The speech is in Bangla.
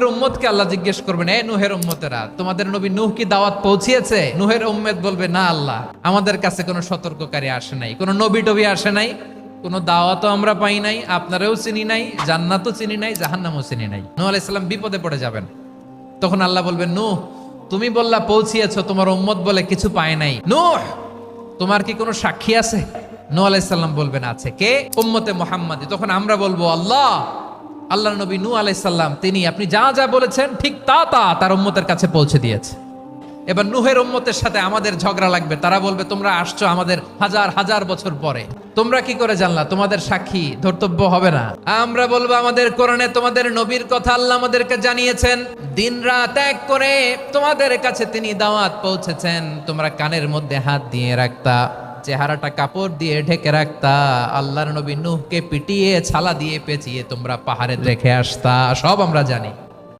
উম্মতকে আল্লাহ জিজ্ঞেস করবেন, এ নূহের উম্মতেরা, তোমাদের নবী নূহ কি দাওয়াত পৌঁছিয়েছে? নূহের উম্মত বলবে, না আল্লাহ, আমাদের কাছে কোনো সতর্ককারী আসে নাই, কোনো নবী টবি আসে নাই, কোনো দাওয়াতও আমরা পাই নাই, আপনারাও চিনি নাই, জান্নাতও চিনি নাই, জাহান্নামও চিনি নাই। নূহ আলাইহিস সালাম বিপদে পড়ে যাবেন। তখন আল্লাহ বলবেন, নূহ তুমি বললা পৌঁছিয়েছো, তোমার উম্মত বলে কিছু পায় নাই। নূহ তোমার কি কোনো সাক্ষী আছে? নূহ আলাইহিস সালাম বলবেন, আছে। কে? উম্মতে মুহাম্মাদি। তখন আমরা বলবো, আল্লাহ, আল্লাহর নবী নূহ আলাইহিস সালাম তিনি আপনি যা যা বলেছেন ঠিক তা তা তার উম্মতের কাছে পৌঁছে দিয়েছে। এবার নূহের উম্মতের সাথে আমাদের ঝগড়া লাগবে। তারা বলবে, তোমরা আসছো আমাদের হাজার হাজার বছর পরে, তোমরা কি করে জানলা? তোমাদের সাক্ষী ধর্তব্য হবে না? আমরা বলবো, আমাদের কোরআনে তোমাদের নবীর কথা আল্লাহ আমাদেরকে জানিয়েছেন, দিন রাত এক করে তোমাদের কাছে তিনি দাওয়াত পৌঁছেছেন। তোমরা কানের মধ্যে হাত দিয়ে রাখতা, চেহারাটা কাপড় দিয়ে ঢেকে রাখতা, আল্লাহর নবী নূহকে পিটিয়ে ছালা দিয়ে পেঁচিয়ে তোমরা পাহাড়ে রেখে আসতা, সব আমরা জানি।